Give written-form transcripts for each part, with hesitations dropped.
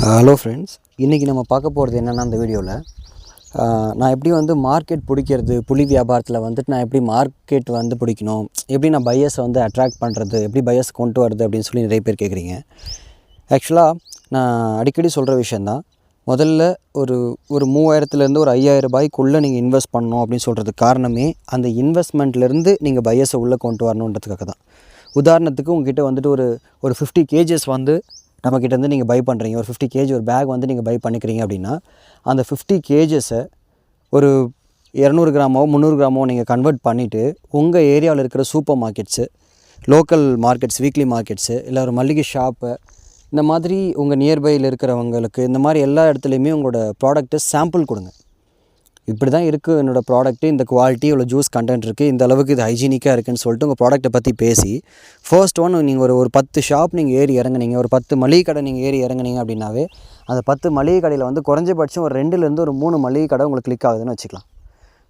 Hello friends, இன்றைக்கி நம்ம பார்க்க போகிறது என்னென்னா அந்த வீடியோவில் நான் எப்படி வந்து மார்க்கெட் பிடிக்கிறது, புலி வியாபாரத்தில் வந்துட்டு நான் எப்படி மார்க்கெட் வந்து பிடிக்கணும், எப்படி நான் பையர்ஸை வந்து அட்ராக்ட் பண்ணுறது, எப்படி பையர்ஸ் கொண்டு வரது அப்படின்னு சொல்லி நிறைய பேர் கேட்குறீங்க. ஆக்சுவலாக நான் அடிக்கடி சொல்கிற விஷயந்தான். முதல்ல ஒரு 3000லேருந்து ஒரு 5000 ரூபாய்க்குள்ளே நீங்கள் இன்வெஸ்ட் பண்ணணும் அப்படின்னு சொல்கிறதுக்கு காரணமே அந்த இன்வெஸ்ட்மெண்ட்லேருந்து நீங்கள் பையர்ஸை உள்ளே கொண்டு வரணுன்றதுக்காக தான். உதாரணத்துக்கு உங்ககிட்ட வந்துட்டு ஒரு 50 கேஜஸ் வந்து நம்மக்கிட்டேருந்து நீங்கள் பை பண்ணுறீங்க. ஒரு 50 கேஜி ஒரு பேக் வந்து நீங்கள் பை பண்ணிக்கிறீங்க அப்படின்னா, அந்த 50 கேஜஸை ஒரு 200 கிராமோ 300 கிராமோ நீங்கள் கன்வெர்ட் பண்ணிவிட்டு உங்கள் ஏரியாவில் இருக்கிற super markets, local markets, weekly markets, இல்லை ஒரு மளிகை ஷாப்பு, இந்த மாதிரி உங்கள் நியர்பையில் இருக்கிறவங்களுக்கு இந்த மாதிரி எல்லா இடத்துலையுமே உங்களோட ப்ராடக்ட்டை சாம்பிள் கொடுங்க. இப்படி தான் இருக்குது என்னோடய ப்ராடக்ட்டு, இந்த குவாலிட்டி, இவ்வளோ ஜூஸ் கண்டென்ட் இருக்குது, இந்த அளவுக்கு இது ஹைஜீனிக்காக இருக்குதுன்னு சொல்லிட்டு உங்கள் ப்ராடக்ட்டை பற்றி பேசி ஃபர்ஸ்ட் ஒன் நீங்கள் ஒரு 10 ஷாப் நீங்கள் ஏறி இறங்குனீங்க, ஒரு 10 மளிகை கடை நீங்கள் ஏறி இறங்குனீங்க அப்படின்னாவே அந்த 10 மளிகை கடையில் வந்து குறைஞ்சபட்சம் ஒரு 2லேருந்து ஒரு 3 மளிகை கடை உங்களுக்கு கிளிக் ஆகுதுன்னு வச்சுக்கலாம்.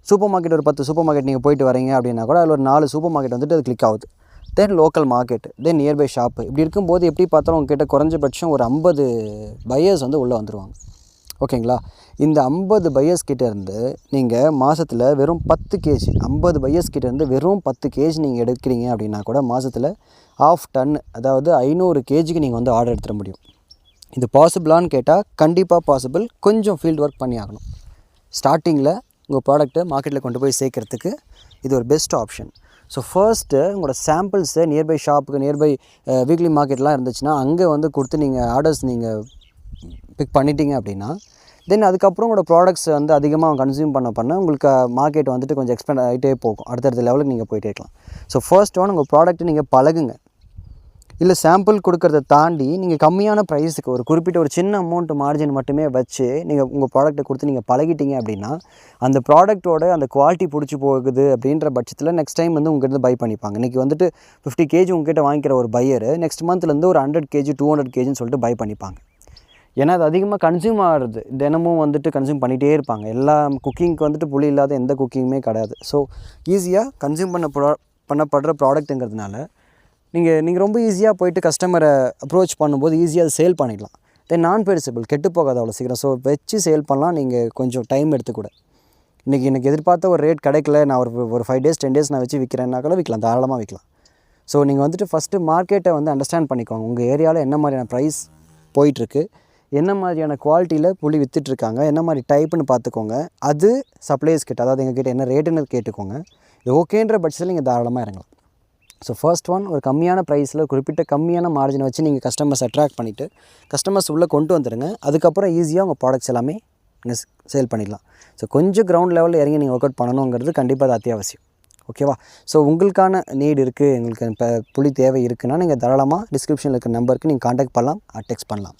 சூப்பர் மார்க்கெட் ஒரு 10 சூப்பர் மார்க்கெட் நீங்கள் போயிட்டு வரீங்க அப்படின்னா கூட அதில் ஒரு 4 சூப்பர் மார்க்கெட் வந்துட்டு அது கிளிக் ஆகுது. தென் லோக்கல் மார்க்கெட், தென் நியர்பை ஷாப்பு. இப்படி இருக்கும்போது எப்படி பார்த்தாலும் உங்ககிட்ட குறைஞ்சபட்சம் ஒரு 50 பையர்ஸ் வந்து உள்ளே வந்துடுவாங்க. ஓகேங்களா? இந்த 50 பையர்ஸ் கிட்டேருந்து நீங்கள் மாதத்தில் வெறும் 10 கேஜி, 50 பையர்ஸ் கிட்டேருந்து வெறும் 10 கேஜி நீங்கள் எடுக்கிறீங்க அப்படின்னா கூட மாதத்தில் 1/2 டன், அதாவது 500 கேஜிக்கு நீங்கள் வந்து ஆர்டர் எடுத்துட முடியும். இது பாசிபிளான்னு கேட்டால் கண்டிப்பாக பாசிபிள். கொஞ்சம் ஃபீல்டு ஒர்க் பண்ணி ஆகணும். ஸ்டார்டிங்கில் உங்கள் ப்ராடக்ட்டை மார்க்கெட்டில் கொண்டு போய் சேர்க்கறதுக்கு இது ஒரு பெஸ்ட் ஆப்ஷன். ஸோ ஃபர்ஸ்ட்டு உங்களோட சாம்பிள்ஸை நியர்பை ஷாப்புக்கு, நியர்பை வீக்லி மார்க்கெட்லாம் இருந்துச்சுன்னா அங்கே வந்து கொடுத்து நீங்கள் ஆர்டர்ஸ் நீங்கள் பிக் பண்ணிட்டீங்க அப்படின்னா, தென் அதுக்கப்புறம் உங்களோட ப்ராடக்ட்ஸ் வந்து அதிகமாக கன்சியூம் பண்ண உங்களுக்கு மார்க்கெட் வந்துட்டு கொஞ்சம் எக்ஸ்பேண்ட் ஆகிட்டே போகும். அடுத்தடுத்த லெவலுக்கு நீங்கள் போயிட்டே இருக்கலாம். ஸோ ஃபர்ஸ்ட் ஒன் உங்கள் ப்ராடக்ட்டை நீங்கள் பழகுங்க. இல்லை சாம்பிள் கொடுக்கறத தாண்டி நீங்கள் கம்மியான ப்ரைஸுக்கு ஒரு குறிப்பிட்ட ஒரு சின்ன அமௌண்ட் மார்ஜின் மட்டுமே வச்சு நீங்கள் உங்கள் ப்ராடக்ட்டை கொடுத்து நீங்கள் பழகிட்டீங்க அப்படின்னா, அந்த ப்ராடக்ட்டோட அந்த குவாலிட்டி பிடிச்சி போகுது அப்படின்ற பட்சத்தில் நெக்ஸ்ட் டைம் வந்து உங்கள்கிட்ட பை பண்ணிப்பாங்க. இன்றைக்கி வந்துட்டு 50 கேஜி உங்ககிட்ட வாங்கிக்கிற ஒரு பையர் நெக்ஸ்ட் மந்த்லேருந்து ஒரு 100 கேஜி 200 கேஜின்னு சொல்லிட்டு பை பண்ணிப்பாங்க. ஏன்னா அது அதிகமாக கன்சியூம் ஆகிறது, தினமும் வந்துட்டு கன்சியூம் பண்ணிகிட்டே இருப்பாங்க. எல்லா குக்கிங்க்கு வந்துட்டு புளி இல்லாத எந்த குக்கிங்குமே கிடையாது. ஸோ ஈஸியாக கன்சியூம் பண்ணப்படுற ப்ராடக்ட்டுங்கிறதுனால நீங்கள் ரொம்ப ஈஸியாக போய்ட்டு கஸ்டமரை அப்ரோச் பண்ணும்போது ஈஸியாக அதை சேல் பண்ணிடலாம். தென் நான் பெரிசபிள், கெட்டு போகாது அவ்வளோ சீக்கிரம். ஸோ வச்சு சேல் பண்ணலாம். நீங்கள் கொஞ்சம் டைம் எடுத்துக்கூட. இன்றைக்கி எனக்கு எதிர்பார்த்த ஒரு ரேட் கிடைக்கல, நான் ஒரு 5 டேஸ் 10 டேஸ் நான் வச்சு விற்கிறேன்னா கூட விற்கலாம், தாராளமாக விற்கலாம். ஸோ நீங்கள் வந்துட்டு ஃபஸ்ட்டு மார்க்கெட்டை வந்து அண்டர்ஸ்டாண்ட் பண்ணிக்கோங்க. உங்கள் ஏரியாவில் என்ன மாதிரியான ப்ரைஸ் போயிட்டுருக்கு, என்ன மாதிரியான குவாலிட்டியில் புளி விற்றுட்ருக்காங்க, என்ன மாதிரி டைப்புன்னு பார்த்துக்கோங்க. அது சப்ளைஸ் கிட்ட, அதாவது எங்கள் கிட்டே என்ன ரேட்டுன்னு கேட்டுக்கோங்க. இது ஓகேன்ற பட்சத்தில் நீங்கள் தாராளமாக இறங்கலாம். ஸோ ஃபர்ஸ்ட் ஒன் ஒரு கம்மியான ப்ரைஸில் குறிப்பிட்ட கம்மியான மார்ஜினை வச்சு நீங்கள் கஸ்டமர்ஸ் அட்ராக்ட் பண்ணிவிட்டு கஸ்டமர்ஸ் உள்ளே கொண்டு வந்துடுங்க. அதுக்கப்புறம் ஈஸியாக உங்கள் ப்ராடக்ட்ஸ் எல்லாமே நீங்கள் சேல் பண்ணிடலாம். ஸோ கொஞ்சம் கிரவுண்ட் லெவலில் இறங்கி நீங்கள் ஒர்க் அவுட் பண்ணணுங்கிறது கண்டிப்பாக அது அத்தியாவசியம். ஓகேவா? ஸோ உங்களுக்கான நீடு இருக்குது, எங்களுக்கு இப்போ புளி தேவை இருக்குன்னா நீங்கள் தாராளமாக டிஸ்கிரிப்ஷனில் இருக்கிற நம்பருக்கு நீங்கள் காண்டாக்ட் பண்ணலாம், டெக்ஸ்ட் பண்ணலாம்.